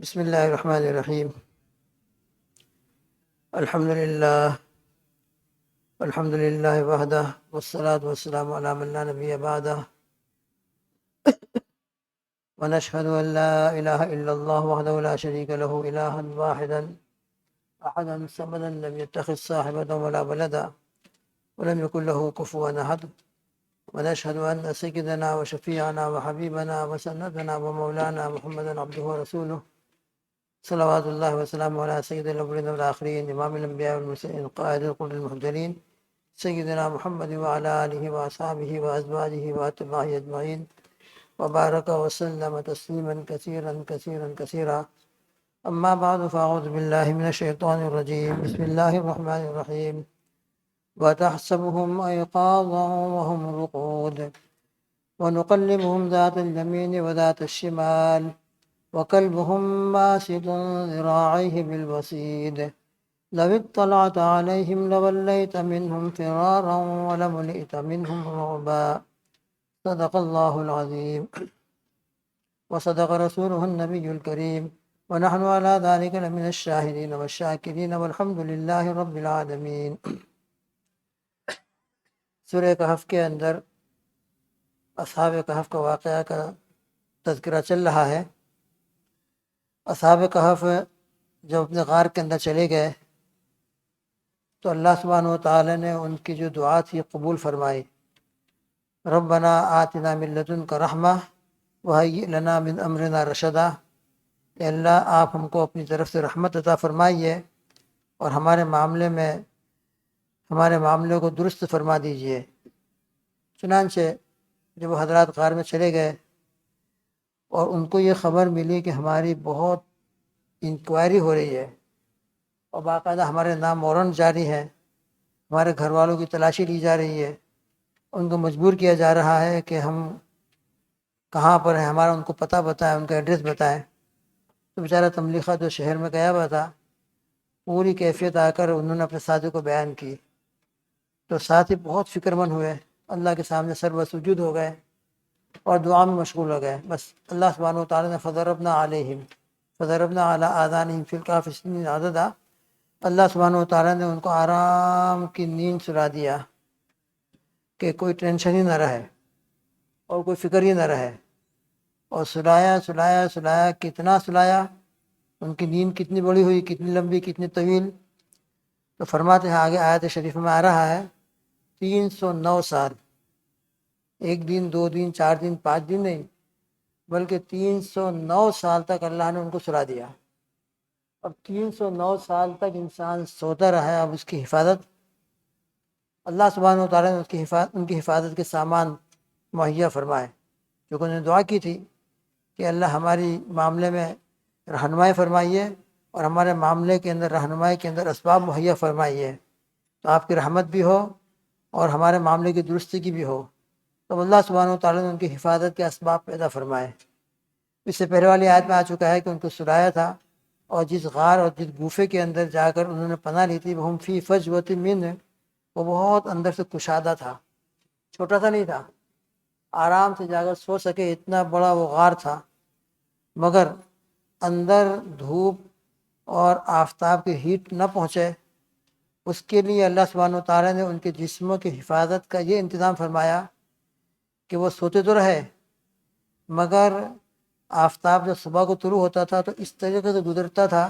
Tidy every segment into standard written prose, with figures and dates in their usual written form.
بسم الله الرحمن الرحيم. الحمد لله وحده والصلاة والسلام على من لا نبي بعده ونشهد أن لا إله إلا الله وحده لا شريك له إلها واحدا أحدا صمدا لم يتخذ صاحبة ولا ولدا ولم يكن له كفوا أحد ونشهد أن سيدنا وشفيعنا وحبيبنا وسندنا ومولانا محمدا عبده ورسوله صلوات الله وسلامه على سيد الأولين والآخرين إمام الأنبياء والمرسلين قائد القرون المهجرين سيدنا محمد وعلى آله وأصحابه وأزواجه وأتباعه أجمعين وبارك وسلم تسليما كثيرا كثيرا كثيرا. أما بعد فأعوذ بالله من الشيطان الرجيم. بسم الله الرحمن الرحيم. وتحسبهم أيقاظا وهم رقود ونقلبهم ذات اليمين وذات الشمال وكلبهم باسط ذراعيه بالوصيد لو اطلعت عليهم لوليت منهم فرارا ولملئت منهم رعبا. صدق الله العظيم وصدق رسوله النبي الكريم ونحن على ذلك لمن الشاهدين والشاكرين والحمد لله رب العالمين. سورہ کہف کے اندر اصحاب کہف کا واقعہ کا تذکرہ چل رہا ہے. اصحاب کہف جب اپنے غار کے اندر چلے گئے تو اللہ سبحانہ و تعالی نے ان کی جو دعا تھی قبول فرمائی. ربنا آتنا من لدنک رحمہ وہیئ لنا من امرنا رشدا. کہ اللہ آپ ہم کو اپنی طرف سے رحمت عطا فرمائیے اور ہمارے معاملے کو درست فرما دیجئے. چنانچہ جب وہ حضرات غار میں چلے گئے اور ان کو یہ خبر ملی کہ ہماری بہت انکوائری ہو رہی ہے اور باقاعدہ ہمارے نام وارنٹ جاری ہے، ہمارے گھر والوں کی تلاشی لی جا رہی ہے، ان کو مجبور کیا جا رہا ہے کہ ہم کہاں پر ہیں، ہمارا ان کو پتہ بتائیں، ان کا ایڈریس بتائیں. تو بیچارہ تملیخہ جو شہر میں گیا ہوا تھا پوری کیفیت آ کر انہوں نے اپنے ساتھی کو بیان کی. تو ساتھی بہت فکر مند ہوئے، اللہ کے سامنے سر وسجود ہو گئے اور دعا میں مشغول ہو گئے. بس اللہ سبحانہ و تعالیٰ نے فضربنا علی آذانہم فی الکہف سنین عددا. اللہ سبحانہ و تعالیٰ نے ان کو آرام کی نیند سلا دیا کہ کوئی ٹینشن ہی نہ رہے اور کوئی فکر ہی نہ رہے. اور سلایا کتنا سلایا، ان کی نیند کتنی بڑی ہوئی، کتنی لمبی، کتنی طویل. تو فرماتے ہیں آگے آیت شریف میں آ رہا ہے 309 سال. ایک دن، 2 دن، 4 دن، 5 دن نہیں، بلکہ 309 سال تک اللہ نے ان کو سلا دیا. اب 309 سال تک انسان سوتا رہا ہے. اب اس کی حفاظت اللہ سبحانہ و تعالیٰ نے ان کی حفاظت کے سامان مہیا فرمائے. کیونکہ انہوں نے دعا کی تھی کہ اللہ ہماری معاملے میں رہنمائی فرمائیے اور ہمارے معاملے کے اندر رہنمائی کے اندر اسباب مہیا فرمائیے، تو آپ کی رحمت بھی ہو اور ہمارے معاملے کی درستی کی بھی ہو. تو اللہ سبحانہ و تعالیٰ نے ان کی حفاظت کے اسباب پیدا فرمائے. اس سے پہلے والی آیت میں آ چکا ہے کہ ان کو سلایا تھا اور جس غار اور جس گوفے کے اندر جا کر انہوں نے پناہ لی تھی وہ فی فجوۃ من، وہ بہت اندر سے کشادہ تھا، چھوٹا سا نہیں تھا، آرام سے جا کر سو سکے اتنا بڑا وہ غار تھا. مگر اندر دھوپ اور آفتاب کی ہیٹ نہ پہنچے، اس کے لیے اللہ سبحانہ و تعالیٰ نے ان کے جسموں کی حفاظت کا یہ انتظام فرمایا کہ وہ سوتے تو رہے مگر آفتاب جب صبح کو طلوع ہوتا تھا تو اس طریقے سے گزرتا تھا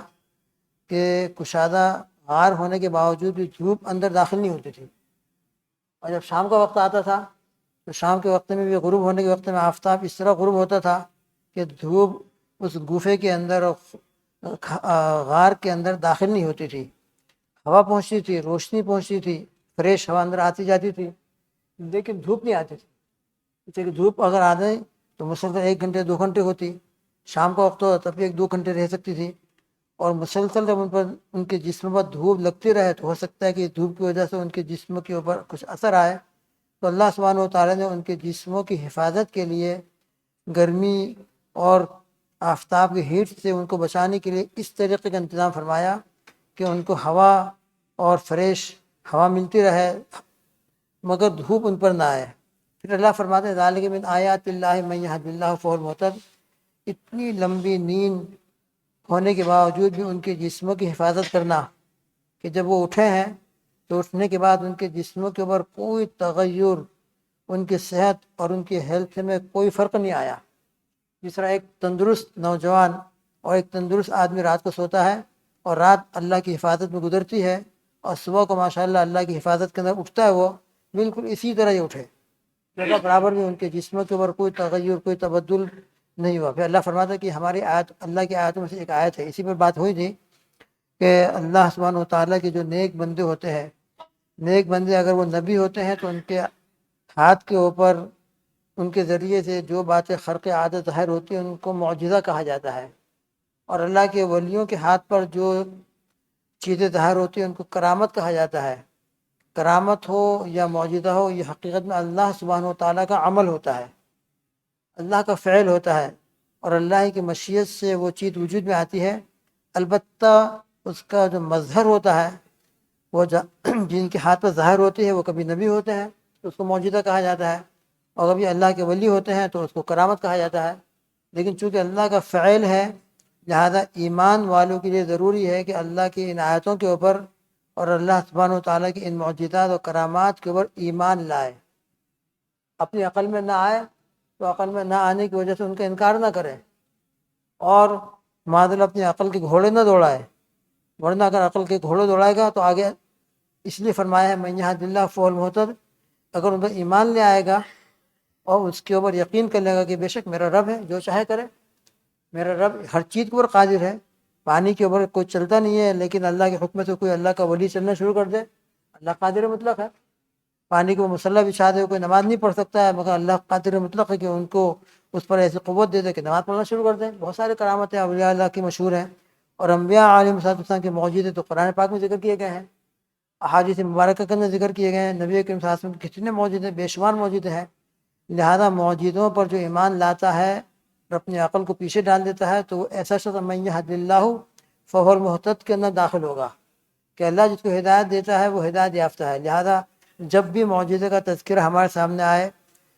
کہ کشادہ غار ہونے کے باوجود بھی دھوپ اندر داخل نہیں ہوتی تھی. اور جب شام کا وقت آتا تھا تو شام کے وقت میں بھی، غروب ہونے کے وقت میں آفتاب اس طرح غروب ہوتا تھا کہ دھوپ اس گوفے کے اندر اور غار کے اندر داخل نہیں ہوتی تھی. ہوا پہنچتی تھی، روشنی پہنچتی تھی، فریش ہوا اندر آتی جاتی تھی، لیکن دھوپ نہیں آتی تھی. جیسے کہ دھوپ اگر آ جائے تو مسلسل 1 گھنٹے 2 گھنٹے ہوتی، شام کا وقت ہوتا تب بھی 1-2 گھنٹے رہ سکتی تھی. اور مسلسل جب ان کے جسم پر دھوپ لگتی رہے تو ہو سکتا ہے کہ دھوپ کی وجہ سے ان کے جسم کے اوپر کچھ اثر آئے. تو اللہ سبحانہ و تعالیٰ نے ان کے جسموں کی حفاظت کے لیے گرمی اور آفتاب کی ہیٹ سے ان کو بچانے کے لیے اس طریقے کا انتظام فرمایا کہ ان کو ہوا اور فریش ہوا ملتی رہے مگر دھوپ ان پر نہ آئے. پھر اللہ فرماتے ہیں ذالک من آیات اللہ من یہد اللہ فہو المہتد. اتنی لمبی نیند ہونے کے باوجود بھی ان کے جسموں کی حفاظت کرنا کہ جب وہ اٹھے ہیں تو اٹھنے کے بعد ان کے جسموں کے اوپر کوئی تغیر، ان کی صحت اور ان کی ہیلتھ میں کوئی فرق نہیں آیا۔ جس طرح ایک تندرست نوجوان اور ایک تندرست آدمی رات کو سوتا ہے اور رات اللہ کی حفاظت میں گزرتی ہے اور صبح کو ماشاءاللہ اللہ کی حفاظت کے اندر اٹھتا ہے، وہ بالکل اسی طرح ہی اٹھے، جگہ برابر میں ان کے جسموں کے اوپر کوئی تغیر، کوئی تبدل نہیں ہوا۔ پھر اللہ فرماتا ہے کہ ہماری آیت، اللہ کی آیتوں میں سے ایک آیت ہے، اسی پر بات ہوئی تھی کہ اللہ سبحانہ و تعالیٰ کے جو نیک بندے ہوتے ہیں، نیک بندے اگر وہ نبی ہوتے ہیں تو ان کے ہاتھ کے اوپر ان کے ذریعے سے جو باتیں خرق عادت ظاہر ہوتی ہیں ان کو معجزہ کہا جاتا ہے، اور اللہ کے ولیوں کے ہاتھ پر جو چیزیں ظاہر ہوتی ہیں ان کو کرامت کہا جاتا ہے۔ کرامت ہو یا معجزہ ہو، یہ حقیقت میں اللہ سبحانہ و تعالیٰ کا عمل ہوتا ہے، اللہ کا فعل ہوتا ہے، اور اللہ کی مشیت سے وہ چیز وجود میں آتی ہے۔ البتہ اس کا جو مظہر ہوتا ہے، وہ جن کے ہاتھ پر ظاہر ہوتی ہے وہ کبھی نبی ہوتے ہیں تو اس کو معجزہ کہا جاتا ہے، اور کبھی اللہ کے ولی ہوتے ہیں تو اس کو کرامت کہا جاتا ہے۔ لیکن چونکہ اللہ کا فعل ہے، لہذا ایمان والوں کے لیے ضروری ہے کہ اللہ کی ان آیتوں کے اوپر اور اللہ سبحانہ و تعالیٰ کی ان معجزات اور کرامات کے اوپر ایمان لائے۔ اپنی عقل میں نہ آئے تو عقل میں نہ آنے کی وجہ سے ان کا انکار نہ کرے، اور معذل اپنی عقل کے گھوڑے نہ دوڑائے، ورنہ اگر عقل کے گھوڑے دوڑائے گا تو آگے اس لیے فرمایا ہے من یہد اللہ فہو المہتد، اگر ان پر ایمان لے آئے گا اور اس کے اوپر یقین کر لے گا کہ بے شک میرا رب ہے، جو چاہے کرے، میرا رب ہر چیز کے اوپر قادر ہے۔ پانی کے اوپر کوئی چلتا نہیں ہے، لیکن اللہ کے حکم سے کوئی اللہ کا ولی چلنا شروع کر دے، اللہ قادر مطلق ہے۔ پانی کو مسلح بچھا دے، کوئی نماز نہیں پڑھ سکتا ہے، مگر اللہ قادر مطلق ہے کہ ان کو اس پر ایسی قوت دے دے کہ نماز پڑھنا شروع کر دیں۔ بہت سارے کرامتیں اولیاء اللہ کی مشہور ہیں، اور انبیاء علیہ السلام کے معجزے تو قرآن پاک میں ذکر کیے گئے ہیں، احادیث مبارکہ کے اندر ذکر کیے گئے ہیں، نبی کریم صلی اللہ علیہ وسلم کے کتنے معجزے، بے شمار معجزے ہیں۔ لہذا معجزوں پر جو ایمان لاتا ہے اور اپنی عقل کو پیچھے ڈال دیتا ہے تو وہ ایسا شخص من یہد اللہ فہو المہتد کے اندر داخل ہوگا کہ اللہ جس کو ہدایت دیتا ہے وہ ہدایت یافتہ ہے۔ لہذا جب بھی معجزے کا تذکرہ ہمارے سامنے آئے،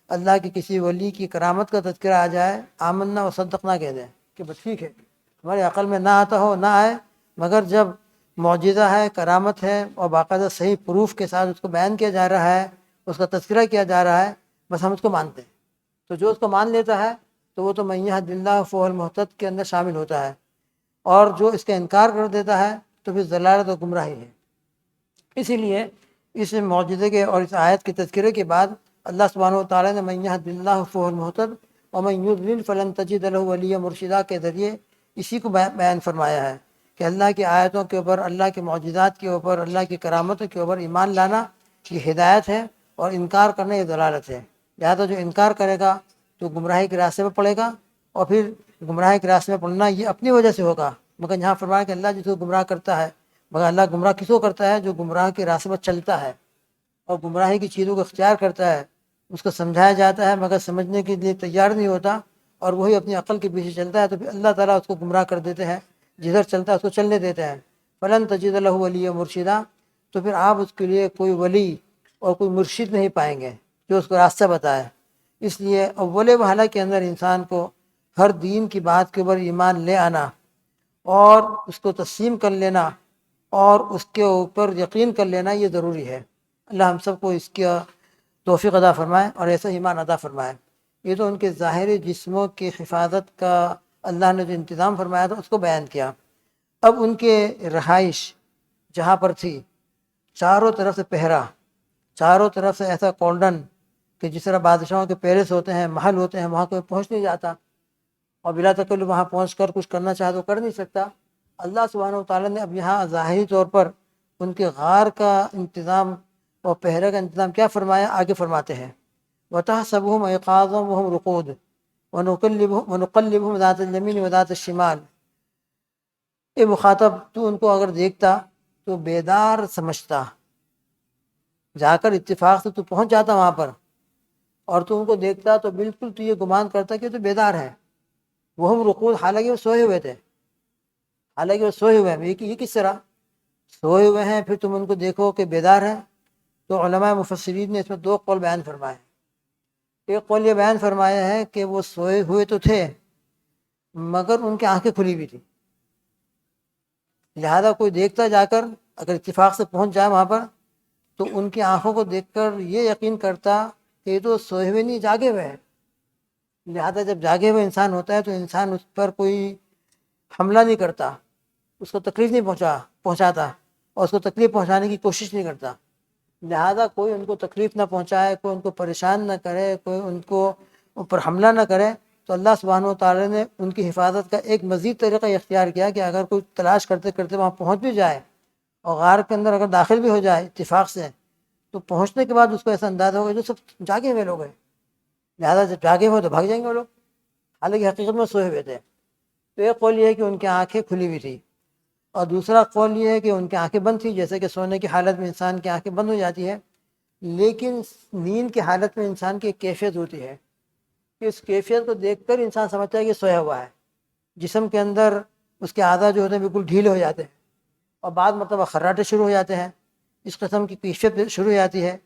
اللہ کے کسی ولی کی کرامت کا تذکرہ آ جائے، آمنا و صدقنا کہہ دیں کہ بس ٹھیک ہے، ہماری عقل میں نہ آتا ہو نہ آئے، مگر جب معجزہ ہے، کرامت ہے، اور باقاعدہ صحیح پروف کے ساتھ اس کو بیان کیا جا رہا ہے، اس کا تذکرہ کیا جا رہا ہے، بس ہم اس کو مانتے ہیں۔ تو جو اس کو مان لیتا ہے تو وہ تو من یہد اللہ فہو المہتد کے اندر شامل ہوتا ہے، اور جو اس کا انکار کر دیتا ہے تو پھر ضلالت و گمراہی ہے۔ اسی لیے اس معجزے کے اور اس آیت کے تذکرے کے بعد اللہ سبحانہ و تعالیٰ نے من یہد اللہ فہو المہتد ومن یضلل فلن تجد له ولیا مرشدا کے ذریعے اسی کو بیان فرمایا ہے کہ اللہ کی آیتوں کے اوپر، اللہ کے معجزات کے اوپر، اللہ کی کرامتوں کے اوپر ایمان لانا یہ ہدایت ہے، اور انکار کرنا یہ ضلالت ہے۔ لہٰذا جو انکار کرے گا تو گمراہی کے راستے پر پڑے گا، اور پھر گمراہی کے راستے میں پڑنا یہ اپنی وجہ سے ہوگا، مگر یہاں فرمایا کہ اللہ جس کو گمراہ کرتا ہے، مگر اللہ گمراہ کس کو کرتا ہے؟ جو گمراہ کے راستے پر چلتا ہے اور گمراہی کی چیزوں کو اختیار کرتا ہے، اس کو سمجھایا جاتا ہے مگر سمجھنے کے لیے تیار نہیں ہوتا، اور وہی اپنی عقل کے پیچھے چلتا ہے، تو پھر اللہ تعالیٰ اس کو گمراہ کر دیتے ہیں، جدھر چلتا ہے اس کو چلنے دیتے ہیں۔ فلن تجد له ولیا مرشدا، تو پھر آپ اس کے لیے کوئی ولی اور کوئی مرشد نہیں پائیں گے جو اس کو راستہ بتائے۔ اس لیے اول وہلہ کے اندر انسان کو ہر دین کی بات کے اوپر ایمان لے آنا اور اس کو تسلیم کر لینا اور اس کے اوپر یقین کر لینا یہ ضروری ہے۔ اللہ ہم سب کو اس کا توفیق عطا فرمائے اور ایسا ایمان عطا فرمائے۔ یہ تو ان کے ظاہری جسموں کی حفاظت کا اللہ نے جو انتظام فرمایا تھا اس کو بیان کیا۔ اب ان کے رہائش جہاں پر تھی، چاروں طرف سے پہرا، چاروں طرف سے ایسا کولڈن کہ جس طرح بادشاہوں کے پیلس ہوتے ہیں، محل ہوتے ہیں، وہاں کوئی پہنچ نہیں جاتا، اور بلا تکلف وہاں پہنچ کر کچھ کرنا چاہے تو کر نہیں سکتا۔ اللہ سبحانہ و تعالیٰ نے اب یہاں ظاہری طور پر ان کے غار کا انتظام اور پہرے کا انتظام کیا فرمایا، آگے فرماتے ہیں وَتَحْسَبُهُمْ أَيْقَاظًا وَهُمْ رُقُودٌ وَنُقَلِّبُهُمْ ذَاتَ الْيَمِينِ وَذَاتَ الشِّمَالِ۔ اے مخاطب، تو ان کو اگر دیکھتا تو بیدار سمجھتا، جا کر اتفاق سے تو پہنچ جاتا وہاں پر، اور تو ان کو دیکھتا تو بالکل تو یہ گمان کرتا کہ تو بیدار ہے۔ وہ رقود، حالانکہ وہ سوئے ہوئے تھے، حالانکہ وہ سوئے ہوئے ہیں۔ یہ کس طرح سوئے ہوئے ہیں پھر تم ان کو دیکھو کہ بیدار ہیں؟ تو علماء مفسرین نے اس میں دو قول بیان فرمائے۔ ایک قول یہ بیان فرمایا ہے کہ وہ سوئے ہوئے تو تھے مگر ان کی آنکھیں کھلی ہوئی تھی، لہذا کوئی دیکھتا جا کر اگر اتفاق سے پہنچ جائے وہاں پر تو ان کی آنکھوں کو دیکھ کر یہ یقین کرتا کہ یہ تو سوئے ہوئے نہیں جاگے ہوئے ہیں۔ لہذا جب جاگے ہوئے انسان ہوتا ہے تو انسان اس پر کوئی حملہ نہیں کرتا، اس کو تکلیف نہیں پہنچاتا اور اس کو تکلیف پہنچانے کی کوشش نہیں کرتا۔ لہذا کوئی ان کو تکلیف نہ پہنچائے، کوئی ان کو پریشان نہ کرے، کوئی ان کو اوپر حملہ نہ کرے، تو اللہ سبحانہ و تعالیٰ نے ان کی حفاظت کا ایک مزید طریقہ اختیار کیا کہ اگر کوئی تلاش کرتے کرتے وہاں پہنچ بھی جائے اور غار کے اندر اگر داخل بھی ہو جائے اتفاق سے، تو پہنچنے کے بعد اس کو ایسا اندازہ ہوگا جو سب جاگے ہوئے لوگ ہیں، لہذا جب جاگے ہوئے تو بھاگ جائیں گے وہ لوگ، حالانکہ حقیقت میں سوئے ہوئے تھے۔ تو ایک قول یہ ہے کہ ان کی آنکھیں کھلی ہوئی تھی، اور دوسرا قول یہ ہے کہ ان کی آنکھیں بند تھی، جیسے کہ سونے کی حالت میں انسان کی آنکھیں بند ہو جاتی ہے، لیکن نیند کی حالت میں انسان کی ایک کیفیت ہوتی ہے کہ اس کیفیت کو دیکھ کر انسان سمجھتا ہے کہ سویا ہوا ہے، جسم کے اندر اس کے اعضاء جو ہوتے ہیں بالکل ڈھیلے ہو جاتے ہیں اور بعض مرتبہ خراٹے شروع ہو جاتے ہیں، اس قسم کی کیفیت شروع ہو جاتی ہے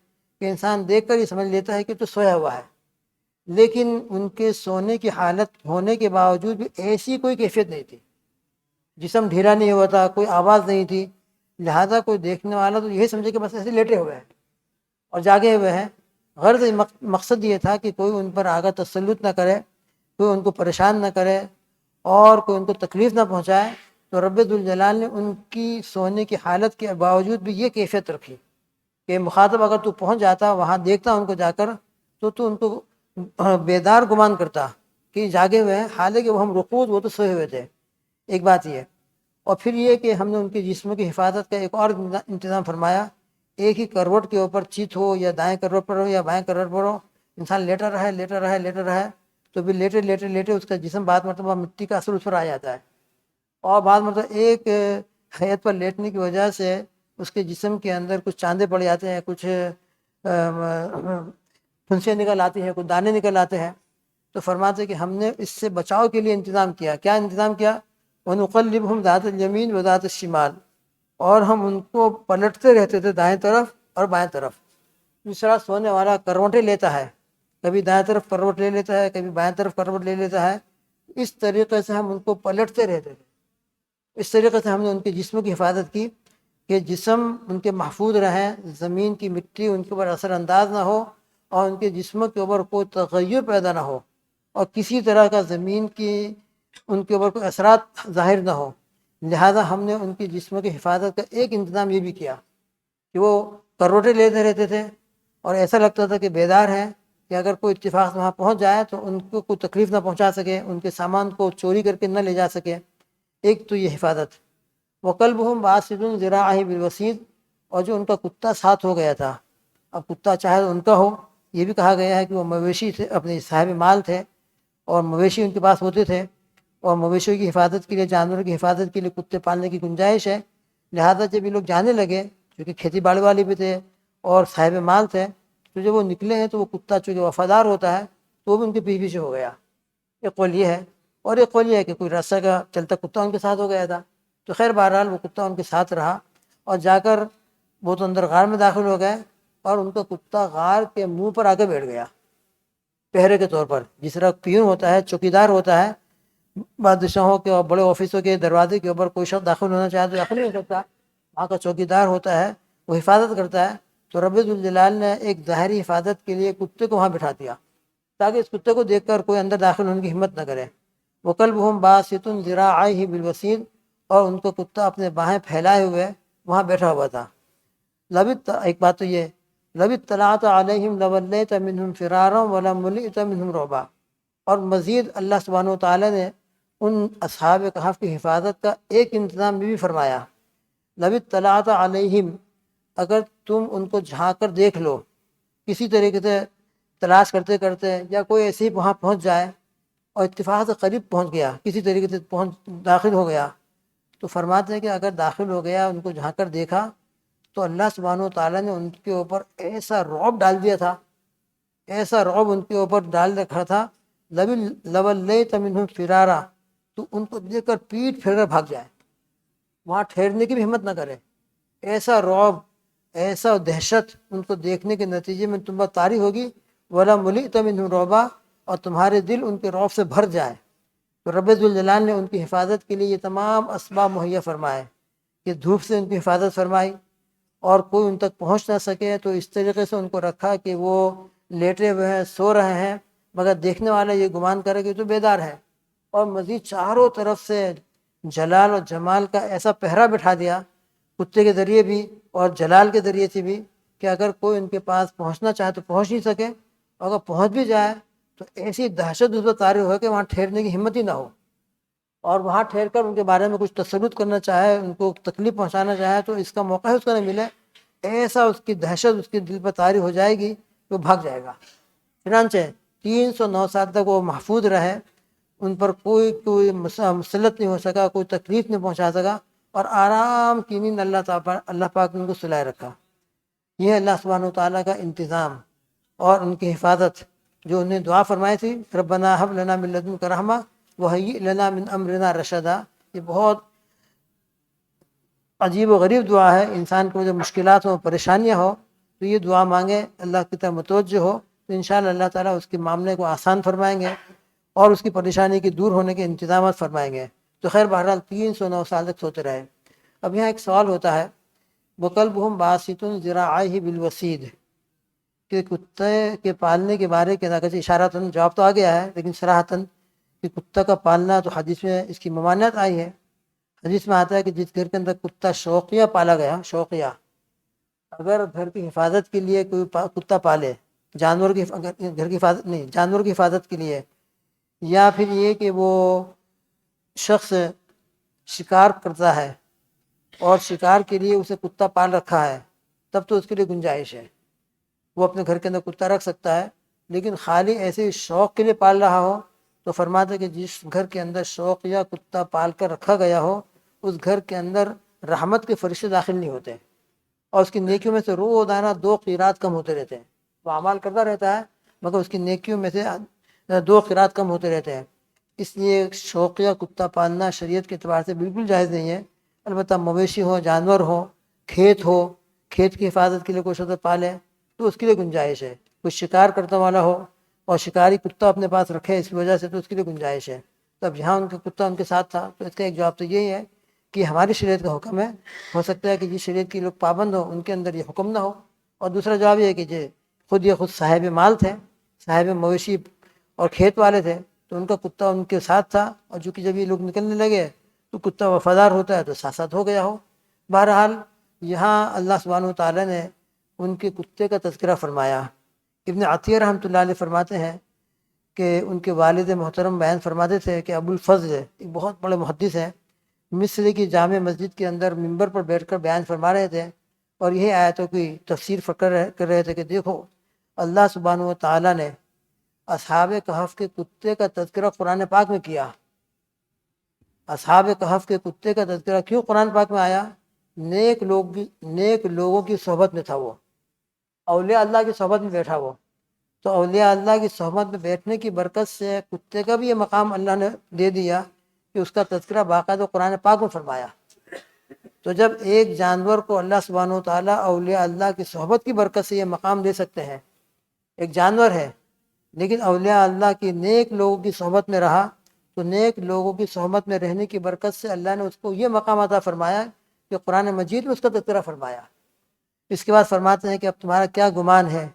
کہ انسان دیکھ کر یہ سمجھ لیتا ہے کہ تو سویا ہوا ہے، لیکن ان کے سونے کی حالت ہونے کے باوجود بھی ایسی کوئی کیفیت نہیں تھی، جسم ڈھیلا نہیں ہوا تھا، کوئی آواز نہیں تھی، لہذا کوئی دیکھنے والا تو یہی سمجھے کہ بس ایسے لیٹے ہوئے ہیں اور جاگے ہوئے ہیں۔ غرض مقصد یہ تھا کہ کوئی ان پر آگاہ تسلط نہ کرے، کوئی ان کو پریشان نہ کرے اور کوئی ان کو تکلیف نہ پہنچائے، تو رب ذوالجلال نے ان کی سونے کی حالت کے باوجود بھی یہ کیفیت رکھی کہ مخاطب اگر تو پہنچ جاتا وہاں دیکھتا ان کو جا کر تو ان کو بیدار گمان کرتا کہ جاگے ہوئے ہیں، حالانکہ وہ ہم رقود وہ تو سوئے ہوئے تھے۔ ایک بات یہ، اور پھر یہ کہ ہم نے ان کے جسم کی حفاظت کا ایک اور انتظام فرمایا، ایک ہی کروٹ کے اوپر چیت ہو یا دائیں کروٹ پر ہو یا بائیں کروٹ پر ہو، انسان لیٹا رہے تو بھی لیٹے اس کا جسم بعض مرتبہ مٹی کا اثر اس پر آ جاتا ہے، اور بعض مرتبہ ایک حیت پر لیٹنے کی وجہ سے اس کے جسم کے اندر کچھ چاندے پڑ جاتے ہیں، کچھ پھنسیاں نکل آتی ہیں، کچھ دانے نکل آتے ہیں، تو فرماتے کہ ہم نے اس سے بچاؤ کے لیے انتظام کیا۔ کیا انتظام کیا؟ وَنُقَلِّبُهُمْ ذَاتَ الْيَمِينِ وَذَاتَ الشِّمَالِ، اور ہم ان کو پلٹتے رہتے تھے دائیں طرف اور بائیں طرف۔ جس طرح سونے والا کروٹیں لیتا ہے، کبھی دائیں طرف کروٹ لے لیتا ہے، کبھی بائیں طرف کروٹ لے لیتا ہے، اس طریقے سے ہم ان کو پلٹتے رہتے تھے۔ اس طریقے سے ہم نے ان کے جسم کی حفاظت کی کہ جسم ان کے محفوظ رہیں، زمین کی مٹی ان کے اوپر اثر انداز نہ ہو اور ان کے جسم کے اوپر کوئی تغیر پیدا نہ ہو، اور کسی طرح کا زمین کی ان کے اوپر کوئی اثرات ظاہر نہ ہو۔ لہذا ہم نے ان کی جسم کی حفاظت کا ایک انتظام یہ بھی کیا کہ وہ کروٹیں لیتے رہتے تھے اور ایسا لگتا تھا کہ بیدار ہیں، کہ اگر کوئی اتفاق وہاں پہنچ جائے تو ان کو کوئی تکلیف نہ پہنچا سکے، ان کے سامان کو چوری کر کے نہ لے جا سکے۔ ایک تو یہ حفاظت۔ وَقَلْبُهُمْ بَاسِطٌ ذِرَاعَهِ بِالْوَسِيدِ، اور جو ان کا کتا ساتھ ہو گیا تھا، اب کتا چاہے ان کا ہو، یہ بھی کہا گیا ہے کہ وہ مویشی تھے، اپنے صاحب مال تھے اور مویشی ان کے پاس ہوتے تھے، اور مویشیوں کی حفاظت کے لیے، جانوروں کی حفاظت کے لیے کتے پالنے کی گنجائش ہے۔ لہذا جب یہ لوگ جانے لگے، کیونکہ کھیتی باڑی والے بھی تھے اور صاحب مال تھے، تو جب وہ نکلے ہیں تو وہ کتا چونکہ وفادار ہوتا ہے تو وہ بھی ان کے پیچھے پیچھے ہو گیا۔ ایک قول یہ ہے، اور ایک قول یہ ہے کہ کوئی راستے کا چلتا کتا ان کے ساتھ ہو گیا تھا، تو خیر بہرحال وہ کتا ان کے ساتھ رہا، اور جا کر وہ تو اندر غار میں داخل ہو گئے اور ان کا کتا غار کے منہ پر آ کے بیٹھ گیا پہرے کے طور پر، جس طرح پیون ہوتا ہے، چوکیدار ہوتا ہے، بادشاہوں کے اور بڑے آفسوں کے دروازے کے اوپر کوئی شخص داخل ہونا چاہے تو داخل نہیں ہو سکتا، وہاں کا چوکیدار ہوتا ہے، وہ حفاظت کرتا ہے۔ تو رب ذوالجلال نے ایک ظاہری حفاظت کے لیے کتے کو وہاں بٹھا دیا تاکہ اس کتے کو دیکھ کر کوئی اندر داخل ہونے کی ہمت نہ کرے۔ وَقَلْبُهُمْ بَاسِطٌ ذِرَاعَيْهِ بِالْوَسِيدِ، اور ان کو کتا اپنے باہیں پھیلائے ہوئے وہاں بیٹھا ہوا تھا۔ ایک بات تو یہ، لَوِ اطَّلَعْتَ عَلَيْهِمْ لَوَلَّيْتَ مِنْهُمْ فِرَارًا وَلَمُلِئْتَ مِنْهُمْ رُعْبًا، اور مزید اللہ سبحانہ وتعالیٰ نے ان اصحاب کہف کی حفاظت کا ایک انتظام بھی فرمایا۔ لَوِ اطَّلَعْتَ عَلَيْهِمْ، اگر تم ان کو جھانک کر دیکھ لو، کسی طریقے سے تلاش کرتے کرتے، یا کوئی ایسے ہی وہاں پہنچ جائے اور اتفاق سے قریب پہنچ گیا، کسی طریقے سے داخل ہو گیا، تو فرماتے ہیں کہ اگر داخل ہو گیا، ان کو جھانک کر دیکھا، تو اللہ سبحانہ و تعالیٰ نے ان کے اوپر ایسا رعب ڈال دیا تھا، ایسا رعب ان کے اوپر ڈال رکھا تھا، لَوَلَّيْتَ مِنْهُمْ فِرَارًا، تو ان کو دیکھ کر پیٹ پھیر کر بھاگ جائے، وہاں ٹھہرنے کی بھی ہمت نہ کرے۔ ایسا رعب، ایسا دہشت ان کو دیکھنے کے نتیجے میں تم پر طاری ہوگی، وَلَمُلِئْتَ مِنْهُمْ رُعْبًا، اور تمہارے دل ان کے رعب سے بھر جائے۔ تو رب ذوالجلال نے ان کی حفاظت کے لیے یہ تمام اسباب مہیا فرمائے کہ دھوپ سے ان کی حفاظت فرمائی اور کوئی ان تک پہنچ نہ سکے، تو اس طریقے سے ان کو رکھا کہ وہ لیٹے ہوئے ہیں، سو رہے ہیں، مگر دیکھنے والا یہ گمان کرے کہ تو بیدار ہے، اور مزید چاروں طرف سے جلال اور جمال کا ایسا پہرا بٹھا دیا کتے کے ذریعے بھی اور جلال کے ذریعے سے بھی کہ اگر کوئی ان کے پاس پہنچنا چاہے تو پہنچ نہیں سکے، اور اگر پہنچ بھی جائے تو ایسی دہشت اس پر طاری ہو کہ وہاں ٹھہرنے کی ہمت ہی نہ ہو، اور وہاں ٹھہر کر ان کے بارے میں کچھ تسلط کرنا چاہے، ان کو تکلیف پہنچانا چاہے تو اس کا موقع اس کو نہ ملے، ایسا اس کی دہشت اس کے دل پر طاری ہو جائے گی کہ وہ بھاگ جائے گا۔ چنانچہ 309 سال تک وہ محفوظ رہے، ان پر کوئی مسلط نہیں ہو سکا، کوئی تکلیف نہیں پہنچا سکا، اور آرام کی نیند اللہ پاک نے ان کو سلائے رکھا۔ یہ اللہ سبحانہ و تعالیٰ کا انتظام اور ان کی حفاظت، جو انہیں دعا فرمائی تھی ربنا ہب لنا من لدنک رحمہ وہیئ لنا من امرنا رشدا، یہ بہت عجیب و غریب دعا ہے۔ انسان کو جب مشکلات ہوں، پریشانیاں ہوں، تو یہ دعا مانگے، اللہ کی طرف متوجہ ہو، تو انشاءاللہ اللہ تعالیٰ اس کے معاملے کو آسان فرمائیں گے اور اس کی پریشانی کی دور ہونے کے انتظامات فرمائیں گے۔ تو خیر بہرحال 309 سال تک سوتے رہے۔ اب یہاں ایک سوال ہوتا ہے، وَكَلْبُهُمْ بَاسِطٌ ذِرَاعَيْهِ بِالْوَصِيدِ، کہ کتے کے پالنے کے بارے کے اندر اشارتاً جواب تو آ گیا ہے، لیکن صراحتاً کہ کتا کا پالنا تو حدیث میں اس کی ممانعت آئی ہے۔ حدیث میں آتا ہے کہ جس گھر کے اندر کتا شوقیہ پالا گیا، شوقیہ، اگر گھر کی حفاظت کے لیے کوئی کتا پالے، جانور کی گھر کی حفاظت نہیں، جانور کی حفاظت کے لیے، یا پھر یہ کہ وہ شخص شکار کرتا ہے اور شکار کے لیے اسے کتا پال رکھا ہے، تب تو اس کے لیے گنجائش ہے، وہ اپنے گھر کے اندر کتا رکھ سکتا ہے۔ لیکن خالی ایسے شوق کے لیے پال رہا ہو تو فرماتا ہے کہ جس گھر کے اندر شوق یا کتا پال کر رکھا گیا ہو، اس گھر کے اندر رحمت کے فرشتے داخل نہیں ہوتے، اور اس کی نیکیوں میں سے روزانہ 2 قیرات کم ہوتے رہتے ہیں۔ وہ اعمال کرتا رہتا ہے مگر اس کی نیکیوں میں سے 2 قیرات کم ہوتے رہتے ہیں۔ اس لیے شوقیہ کتا پالنا شریعت کے اعتبار سے بالکل جائز نہیں ہے۔ البتہ مویشی ہو، جانور ہو، کھیت ہو، کھیت کی حفاظت کے لیے کوئی شخص پالے تو اس کے لیے گنجائش ہے۔ کوئی شکار کرتا والا ہو اور شکاری کتا اپنے پاس رکھے اس وجہ سے، تو اس کے لیے گنجائش ہے۔ تو اب یہاں ان کا کتا ان کے ساتھ تھا، تو اس کا ایک جواب تو یہی ہے کہ ہماری شریعت کا حکم ہے، ہو سکتا ہے کہ جس شریعت کے لوگ پابند ہو ان کے اندر یہ حکم نہ ہو۔ اور دوسرا جواب یہ ہے کہ یہ خود صاحب مال تھے، صاحب مویشی اور کھیت والے تھے، تو ان کا کتا ان کے ساتھ تھا، اور چونکہ جب یہ لوگ نکلنے لگے تو کتا وفادار ہوتا ہے تو ساتھ ساتھ ہو گیا ہو۔ بہرحال یہاں اللہ سبحانہ و تعالیٰ نے ان کے کتے کا تذکرہ فرمایا۔ ابن عطیہ رحمۃ اللہ علیہ فرماتے ہیں کہ ان کے والد محترم بیان فرماتے تھے کہ ابو الفضل ایک بہت بڑے محدث ہیں، مصر کی جامع مسجد کے اندر ممبر پر بیٹھ کر بیان فرما رہے تھے، اور یہی آیتوں کی تفسیر کر رہے تھے کہ دیکھو اللہ سبحانہ و تعالیٰ نے اصحاب کہف کے کتے کا تذکرہ قرآن پاک میں کیا۔ اصحاب کہف کے کتے کا تذکرہ کیوں قرآن پاک میں آیا؟ نیک لوگوں کی صحبت میں تھا، وہ اولیاء اللہ کی صحبت میں بیٹھا وہ، تو اولیاء اللہ کی صحبت میں بیٹھنے کی برکت سے کتے کا بھی یہ مقام اللہ نے دے دیا کہ اس کا تذکرہ باقاعدہ قرآن پاک میں فرمایا۔ تو جب ایک جانور کو اللہ سبحانہ و تعالیٰ اولیاء اللہ کی صحبت کی برکت سے یہ مقام دے سکتے ہیں، ایک جانور ہے لیکن اولیاء اللہ کی نیک لوگوں کی صحبت میں رہا، تو نیک لوگوں کی صحبت میں رہنے کی برکت سے اللہ نے اس کو یہ مقام عطا فرمایا کہ قرآن مجید میں اس کا تذکرہ فرمایا۔ اس کے بعد فرماتے ہیں کہ اب تمہارا کیا گمان ہے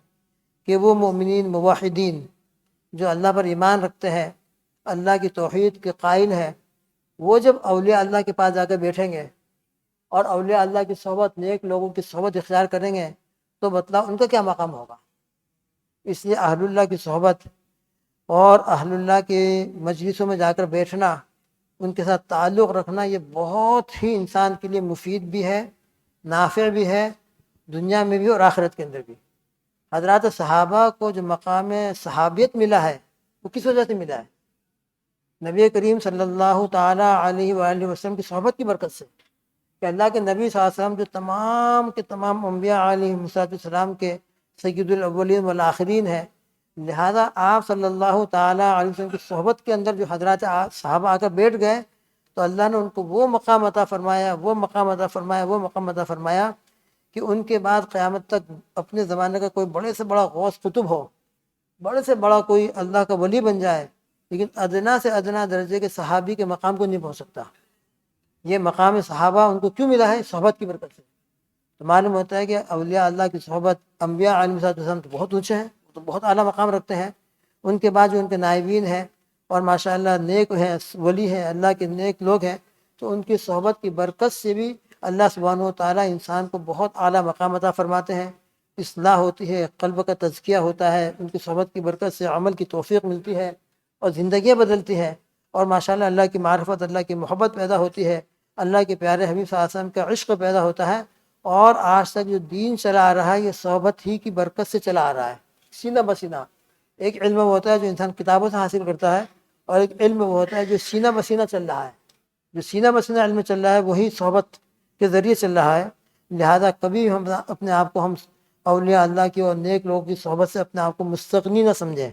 کہ وہ مومنین موحدین جو اللہ پر ایمان رکھتے ہیں، اللہ کی توحید کے قائل ہیں، وہ جب اولیاء اللہ کے پاس جا کر بیٹھیں گے اور اولیاء اللہ کی صحبت، نیک لوگوں کی صحبت اختیار کریں گے، تو بتلاؤ ان کا کیا مقام ہوگا۔ اس لیے اہل اللہ کی صحبت اور اہل اللہ کے مجلسوں میں جا کر بیٹھنا، ان کے ساتھ تعلق رکھنا، یہ بہت ہی انسان کے لیے مفید بھی ہے، نافع بھی ہے، دنیا میں بھی اور آخرت کے اندر بھی۔ حضرات صحابہ کو جو مقام صحابیت ملا ہے وہ کس وجہ سے ملا ہے؟ نبی کریم صلی اللہ تعالیٰ علیہ وآلہ وسلم کی صحبت کی برکت سے، کہ اللہ کے نبی صلی اللہ علیہ وسلم جو تمام کے تمام انبیاء علیہ السلام کے سید الاولین والآخرین ہیں، لہذا آپ صلی اللہ تعالیٰ علیہ وسلم کی صحبت کے اندر جو حضرات صحابہ آ کر بیٹھ گئے تو اللہ نے ان کو وہ مقام عطا فرمایا، وہ مقام عطا فرمایا، وہ مقام عطا فرمایا کہ ان کے بعد قیامت تک اپنے زمانے کا کوئی بڑے سے بڑا غوث قطب ہو، بڑے سے بڑا کوئی اللہ کا ولی بن جائے، لیکن ادنا سے ادنا درجے کے صحابی کے مقام کو نہیں پہنچ سکتا۔ یہ مقام صحابہ ان کو کیوں ملا ہے؟ صحبت کی برکت سے۔ تو معلوم ہوتا ہے کہ اولیاء اللہ کی صحبت انبیاء علیہ السلام تو بہت اونچے ہیں، تو بہت اعلیٰ مقام رکھتے ہیں۔ ان کے بعد جو ان کے نائبین ہیں اور ماشاءاللہ نیک ہیں، ولی ہیں، اللہ کے نیک لوگ ہیں، تو ان کی صحبت کی برکت سے بھی اللہ سبحانہ و تعالیٰ انسان کو بہت اعلیٰ مقام عطا فرماتے ہیں، اصلاح ہوتی ہے، قلب کا تزکیہ ہوتا ہے، ان کی صحبت کی برکت سے عمل کی توفیق ملتی ہے اور زندگیاں بدلتی ہے، اور ماشاءاللہ اللہ کی معرفت، اللہ کی محبت پیدا ہوتی ہے، اللہ کے پیارے حبیب صلی اللہ علیہ وسلم کا عشق پیدا ہوتا ہے، اور آج تک جو دین چلا آ رہا ہے یہ صحبت ہی کی برکت سے چلا آ رہا ہے، سینہ بسینہ۔ ایک علم وہ ہوتا ہے جو انسان کتابوں سے حاصل کرتا ہے، اور ایک علم وہ ہوتا ہے جو سینہ بسینہ چل رہا ہے۔ جو سینہ بسینہ علم چل رہا ہے وہی صحبت کے ذریعے چل رہا ہے۔ لہذا کبھی ہم اپنے آپ کو ہم اولیاء اللہ کی اور نیک لوگوں کی صحبت سے اپنے آپ کو مستغنی نہ سمجھیں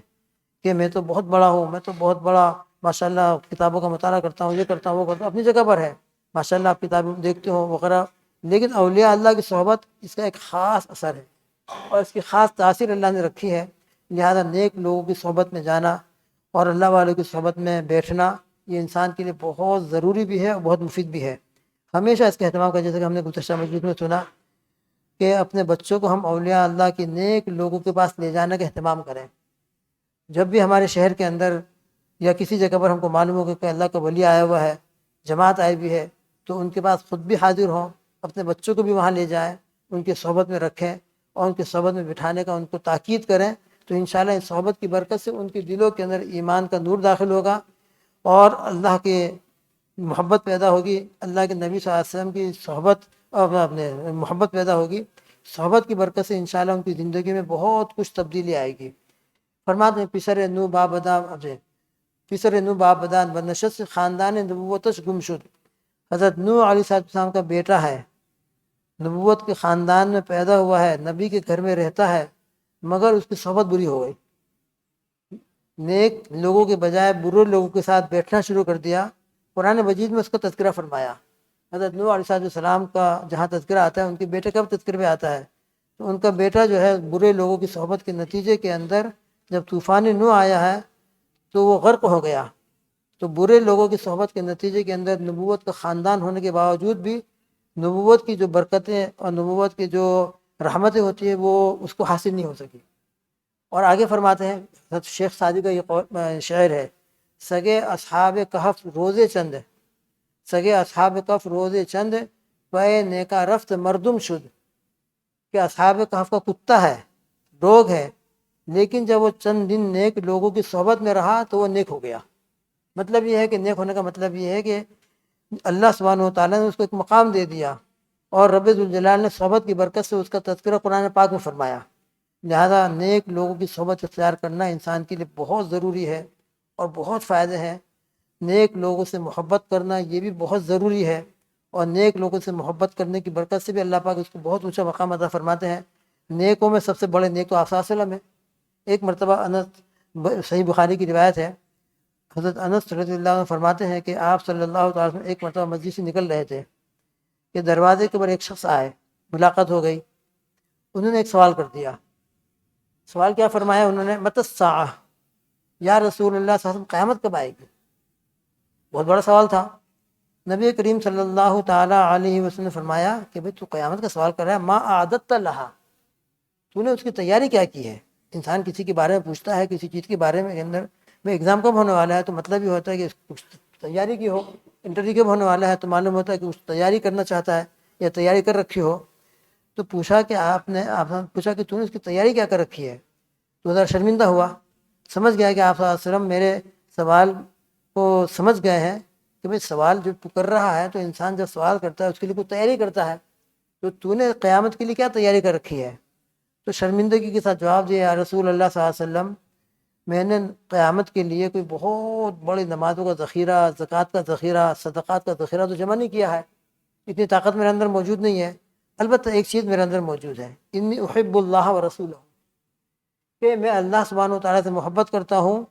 کہ میں تو بہت بڑا ہوں، میں تو بہت بڑا ماشاءاللہ کتابوں کا مطالعہ کرتا ہوں، یہ کرتا ہوں وہ کرتا ہوں، اپنی جگہ پر ہے ماشاءاللہ، آپ کتابیں دیکھتے ہو وغیرہ، لیکن اولیاء اللہ کی صحبت اس کا ایک خاص اثر ہے اور اس کی خاص تاثیر اللہ نے رکھی ہے۔ لہذا نیک لوگوں کی صحبت میں جانا اور اللہ والوں کی صحبت میں بیٹھنا یہ انسان کے لیے بہت ضروری بھی ہے اور بہت مفید بھی ہے۔ ہمیشہ اس کا اہتمام کریں، جیسے کہ ہم نے گزشتہ مجلس میں سنا کہ اپنے بچوں کو ہم اولیاء اللہ کے نیک لوگوں کے پاس لے جانے کا اہتمام کریں۔ جب بھی ہمارے شہر کے اندر یا کسی جگہ پر ہم کو معلوم ہو کہ اللہ کا ولی آیا ہوا ہے، جماعت آئی بھی ہے، تو ان کے پاس خود بھی حاضر ہوں، اپنے بچوں کو بھی وہاں لے جائیں، ان کی صحبت میں رکھیں اور ان کی صحبت میں بٹھانے کا ان کو تاکید کریں، تو انشاءاللہ اس صحبت کی برکت سے ان کے دلوں کے اندر ایمان کا نور داخل ہوگا اور اللہ کے محبت پیدا ہوگی، اللہ کے نبی صلی اللہ علیہ وسلم کی صحبت اور اپنے محبت پیدا ہوگی۔ صحبت کی برکت سے انشاءاللہ ان کی زندگی میں بہت کچھ تبدیلی آئے گی۔ فرماتے ہیں پسر نو باب بدان بنشست خاندان نبوتش گم شد۔ حضرت نوح علیہ السلام کا بیٹا ہے، نبوت کے خاندان میں پیدا ہوا ہے، نبی کے گھر میں رہتا ہے، مگر اس کی صحبت بری ہو گئی، نیک لوگوں کے بجائے برے لوگوں کے ساتھ بیٹھنا شروع کر دیا۔ قرآن مجید میں اس کا تذکرہ فرمایا۔ حضرت نوح علیہ السلام کا جہاں تذکرہ آتا ہے ان کے بیٹے کا بھی تذکرہ بھی آتا ہے، تو ان کا بیٹا جو ہے برے لوگوں کی صحبت کے نتیجے کے اندر جب طوفان نوح آیا ہے تو وہ غرق ہو گیا۔ تو برے لوگوں کی صحبت کے نتیجے کے اندر نبوت کا خاندان ہونے کے باوجود بھی نبوت کی جو برکتیں اور نبوت کی جو رحمتیں ہوتی ہیں وہ اس کو حاصل نہیں ہو سکی۔ اور آگے فرماتے ہیں، حضرت شیخ سعدی کا یہ شعر ہے، سگے اصحاب کہف روزے چند، سگے اصحاب کہف روزے چند، پے نیکا رفت مردم شد۔ کہ اصحاب کہف کا کتا ہے، ڈوگ ہے، لیکن جب وہ چند دن نیک لوگوں کی صحبت میں رہا تو وہ نیک ہو گیا۔ مطلب یہ ہے کہ نیک ہونے کا مطلب یہ ہے کہ اللہ سبحانہ و تعالیٰ نے اس کو ایک مقام دے دیا اور رب ذوالجلال نے صحبت کی برکت سے اس کا تذکرہ قرآن پاک میں فرمایا۔ لہذا نیک لوگوں کی صحبت اختیار کرنا انسان کے لیے بہت ضروری ہے اور بہت فائدے ہیں۔ نیک لوگوں سے محبت کرنا یہ بھی بہت ضروری ہے، اور نیک لوگوں سے محبت کرنے کی برکت سے بھی اللہ پاک اس کو بہت اونچا مقام عطا فرماتے ہیں۔ نیکوں میں سب سے بڑے نیک تو آپ صلی اللہ علیہ وسلم ہیں۔ ایک مرتبہ انس، صحیح بخاری کی روایت ہے، حضرت انس رضی اللہ عنہ فرماتے ہیں کہ آپ صلی اللہ تعالیٰ وسلم ایک مرتبہ مسجد سے نکل رہے تھے کہ دروازے کے اوپر ایک شخص آئے، ملاقات ہو گئی، انہوں نے ایک سوال کر دیا۔ سوال کیا فرمایا انہوں نے؟ متی الساعہ، یا رسول اللہ صلی اللہ علیہ وسلم قیامت کب آئے گی؟ بہت بڑا سوال تھا۔ نبی کریم صلی اللہ تعالیٰ علیہ وسلم نے فرمایا کہ بھئی تو قیامت کا سوال کر رہا ہے، ما اعددت لہا، تو نے اس کی تیاری کیا کی ہے؟ انسان کسی کے بارے میں پوچھتا ہے، کسی چیز کے بارے میں اندر میں ایگزام کب ہونے والا ہے تو مطلب یہ ہوتا ہے کہ کچھ تیاری کی ہو، انٹرویو کب ہونے والا ہے تو معلوم ہوتا ہے کہ کچھ تیاری کرنا چاہتا ہے یا تیاری کر رکھی ہو۔ تو پوچھا کہ آپ نے پوچھا کہ تو نے اس کی تیاری کیا کر رکھی ہے؟ تو ذرا شرمندہ ہوا، سمجھ گیا کہ آپ صلی اللہ علیہ وسلم میرے سوال کو سمجھ گئے ہیں کہ بھئی سوال جو کر رہا ہے تو انسان جب سوال کرتا ہے اس کے لیے کوئی تیاری کرتا ہے، تو نے قیامت کے لیے کیا تیاری کر رکھی ہے؟ تو شرمندگی کے ساتھ جواب دیا، یا رسول اللہ صلی اللہ علیہ وسلم میں نے قیامت کے لیے کوئی بہت بڑی نمازوں کا ذخیرہ، زکوٰۃ کا ذخیرہ، صدقات کا ذخیرہ تو جمع نہیں کیا ہے، اتنی طاقت میرے اندر موجود نہیں ہے۔ البتہ ایک چیز میرے اندر موجود ہے، انی احب اللہ و رسولہ، کہ میں اللہ سبحانہ و تعالیٰ سے محبت کرتا ہوں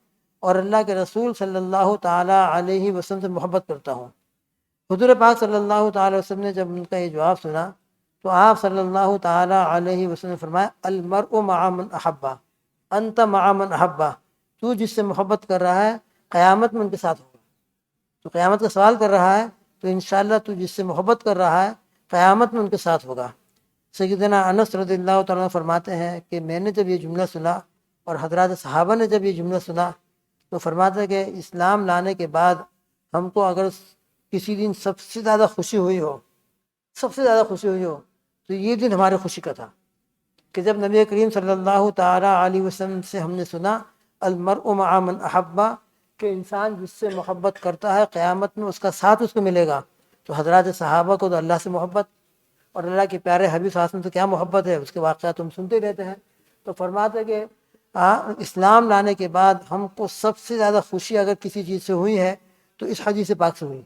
اور اللہ کے رسول صلی اللہ تعالیٰ علیہ وسلم سے محبت کرتا ہوں۔ حضور پاک صلی اللہ تعالیٰ وسلم نے جب ان کا یہ جواب سنا تو آپ صلی اللہ تعالیٰ علیہ وسلم نے فرمایا، المرء مع من احبہ انت مع من احبہ، تو جس سے محبت کر رہا ہے قیامت میں ان کے ساتھ ہوگا۔ تو قیامت کا سوال کر رہا ہے تو انشاءاللہ تو جس سے محبت کر رہا ہے قیامت میں ان کے ساتھ ہوگا۔ سیدنا انس رضی اللہ تعالیٰ عنہ فرماتے ہیں کہ میں نے جب یہ جملہ سنا اور حضرات صحابہ نے جب یہ جملہ سنا تو فرماتے ہیں کہ اسلام لانے کے بعد ہم کو اگر کسی دن سب سے زیادہ خوشی ہوئی ہو، سب سے زیادہ خوشی ہوئی ہو، تو یہ دن ہمارے خوشی کا تھا کہ جب نبی کریم صلی اللہ تعالیٰ علیہ وسلم سے ہم نے سنا المرء مع من احبہ، کہ انسان جس سے محبت کرتا ہے قیامت میں اس کا ساتھ اس کو ملے گا۔ تو حضرات صحابہ کو تو اللہ سے محبت اور اللہ کے پیارے حبیب صلی اللہ علیہ وسلم سے کیا محبت ہے، اس کے واقعات ہم سنتے رہتے ہیں۔ تو فرماتے کہ اسلام لانے کے بعد ہم کو سب سے زیادہ خوشی اگر کسی چیز سے ہوئی ہے تو اس حدیث پاک سے ہوئی۔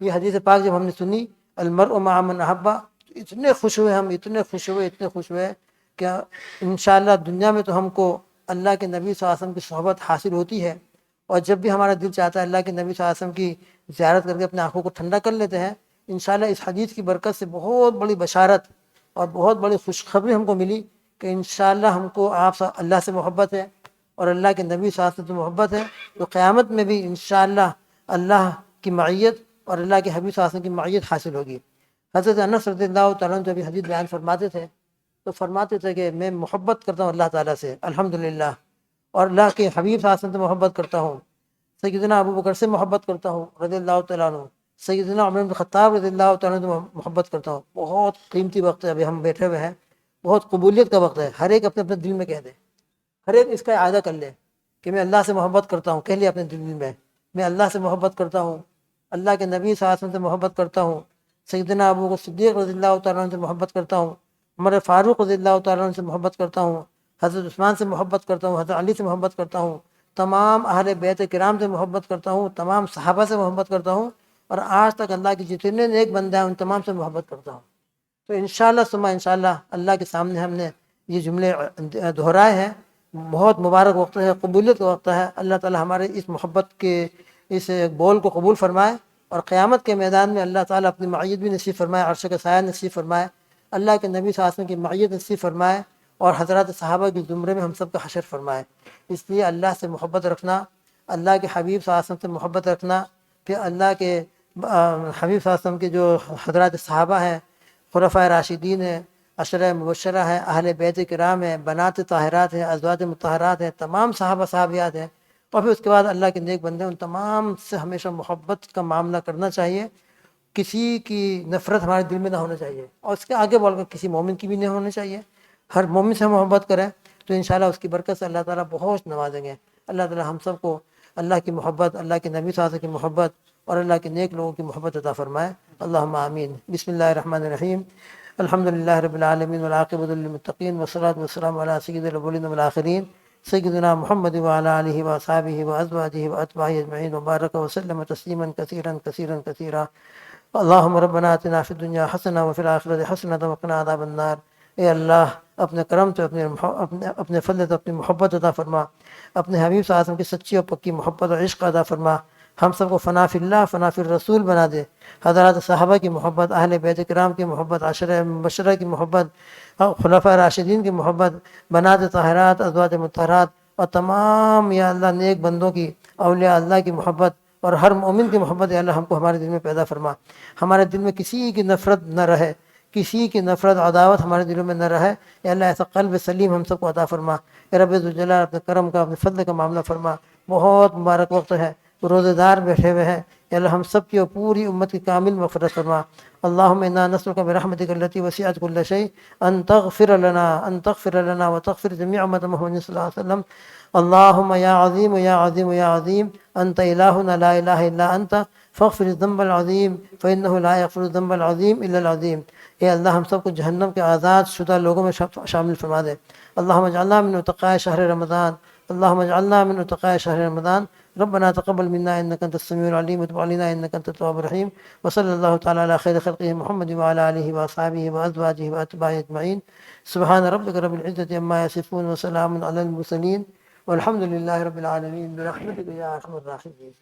یہ حدیث پاک جب ہم نے سنی المرء مع من احبہ، اتنے خوش ہوئے ہم، اتنے خوش ہوئے کہ انشاءاللہ دنیا میں تو ہم کو اللہ کے نبی صلی اللہ علیہ وسلم کی صحبت حاصل ہوتی ہے، اور جب بھی ہمارا دل چاہتا ہے اللہ کے نبی صلی اللہ علیہ وسلم کی زیارت کر کے اپنے آنکھوں کو ٹھنڈا کر لیتے ہیں۔ انشاءاللہ اس حدیث کی برکت سے بہت بڑی بشارت اور بہت بڑی خوشخبری ہم کو ملی کہ انشاءاللہ ہم کو اللہ سے محبت ہے اور اللہ کے نبی صلی اللہ علیہ وسلم سے محبت ہے، تو قیامت میں بھی انشاءاللہ اللہ کی معیت اور اللہ کے حبیب صلی اللہ علیہ وسلم کی معیت حاصل ہوگی۔ حضرت انس رضی اللہ تعالیٰ عنہ جب یہ حدیث بیان فرماتے تھے تو فرماتے تھے کہ میں محبت کرتا ہوں اللہ تعالیٰ سے الحمدللہ، اور اللہ کے حبیب صلی اللہ علیہ وسلم سے محبت کرتا ہوں، سیدنا ابو بکر سے محبت کرتا ہوں رضی اللہ تعالیٰ عنہ، سیدنا عمر بن خطاب رضی اللہ تعالیٰ عنہ سے محبت کرتا ہوں۔ بہت قیمتی وقت ہے ابھی ہم بیٹھے ہوئے ہیں، بہت قبولیت کا وقت ہے، ہر ایک اپنے اپنے دل میں کہہ دے، ہر ایک اس کا اعادہ کر لے کہ میں اللہ سے محبت کرتا ہوں، کہہ لے اپنے دل میں اللہ سے محبت کرتا ہوں، اللہ کے نبی صلی اللہ علیہ وسلم سے محبت کرتا ہوں، سیدنا ابو بکر صدیق رضی اللہ تعالیٰ عنہ سے محبت کرتا ہوں، عمر فاروق رضی اللہ تعالیٰ عنہ سے محبت کرتا ہوں، حضرت عثمان سے محبت کرتا ہوں، حضرت علی سے محبت کرتا ہوں، تمام اہل بیت کرام سے محبت کرتا ہوں، تمام صحابہ سے محبت کرتا ہوں، اور آج تک اللہ کے جتنے نیک بندے ہیں ان تمام سے محبت کرتا ہوں۔ تو انشاءاللہ ثم انشاءاللہ اللہ کے سامنے ہم نے یہ جملے دہرائے ہیں۔ بہت مبارک وقت ہے، قبولیت کا وقت ہے، اللہ تعالی ہمارے اس محبت کے اس بول کو قبول فرمائے، اور قیامت کے میدان میں اللہ تعالیٰ اپنی معیت بھی نصیب فرمائے، عرش کا سایہ نصیب فرمائے، اللہ کے نبی صلی اللہ علیہ وسلم کی معیت نصیب فرمائے، اور حضرات صحابہ کے زمرے میں ہم سب کا حشر فرمائے۔ اس لیے اللہ سے محبت رکھنا، اللہ کے حبیب صلی اللہ علیہ وسلم سے محبت رکھنا، پھر اللہ کے حبیب صلی اللہ علیہ وسلم کے جو حضرات صحابہ ہیں، خلفائے راشدین ہیں، عشرہ مبشرہ ہیں، اہل بیت کرام ہیں، بنات طاہرات ہیں، ازواج مطہرات ہیں، تمام صحابہ صحابیات ہیں، اور پھر اس کے بعد اللہ کے نیک بندے، ان تمام سے ہمیشہ محبت کا معاملہ کرنا چاہیے۔ کسی کی نفرت ہمارے دل میں نہ ہونا چاہیے، اور اس کے آگے بول کر کسی مومن کی بھی نہیں ہونا چاہیے۔ ہر مومن سے محبت کریں تو انشاءاللہ اس کی برکت سے اللہ تعالیٰ بہت نوازیں گے۔ اللہ تعالیٰ ہم سب کو اللہ کی محبت، اللہ کے نبی صلی اللہ علیہ وسلم کی محبت اور اللہ کے نیک لوگوں کی محبت عطا فرمائے۔ اللہم آمین۔ بسم اللہ الرحمن الرحیم۔ الحمدللہ رب العالمین والعاقبۃ للمتقین والصلاۃ والسلام علی سید الاولین والآخرین سیدنا محمد وعلی آلہ واصحابہ وازواجہ واتباعہ اجمعین وبارک وسلم تسلیما کثیرا کثیرا کثیرا۔ اللہم ربنا آتنا فی الدنیا حسنہ وفی الآخرۃ حسنہ وقنا عذاب النار۔ اے اللہ اپنے کرم سے اپنے فضل سے اپنی محبت عطا فرما، اپنے حبیب صلی اللہ علیہ وسلم کی سچی اور پکی محبت اور عشق عطا فرما، ہم سب کو فنا فی اللہ فنا فی الرسول بنا دے۔ حضرات صحابہ کی محبت، اہل بیت کرام کی محبت، عشرہ مبشرہ کی محبت، خلفاء راشدین کی محبت، بنات طاہرات، ازواج مطہرات، اور تمام یا اللہ نیک بندوں کی، اولیاء اللہ کی محبت اور ہر مومن کی محبت یا اللہ ہم کو ہمارے دل میں پیدا فرما۔ ہمارے دل میں کسی کی نفرت نہ رہے، کسی کی نفرت عداوت ہمارے دلوں میں نہ رہے، یا اللہ ایسا قلب سلیم ہم سب کو عطا فرما۔ اے رب ذوالجلال اپنے کرم کا، اپنے فضل کا معاملہ فرما۔ بہت مبارک وقت ہے، روزے دار بیٹھے ہوئے ہیں، یا اللہ ہم سب کی اور پوری امت کی کامل مغفرت فرما۔ اللہم انا نسألک برحمتک التی وسعت کل شیء ان تغفر لنا وتغفر جمیع امت محمد صلی اللہ علیہ وسلم۔ اللہم یا عظیم یا عظیم یا عظیم انت الہنا لا الہ الا انت فاغفر الذنب العظیم فانہ لا یغفر الذنب العظیم الا العظیم۔ اے اللہ ہم سب کو جہنم کے آزاد شدہ لوگوں میں شامل فرما دے۔ اللہم اجعلنا من اتقاء شہر رمضان، اللہم اجعلنا من اتقاء شہر رمضان۔ ربنا تقبل منا انك انت السميع العليم وتب علينا انك انت التواب الرحيم، وصلى الله تعالى على خير خلقه محمد وعلى اله واصحابه وازواجه واتباعه اجمعين، سبحان ربك رب العزة عما يصفون وسلام على المرسلين والحمد لله رب العالمين برحمتك يا ارحم الراحمين۔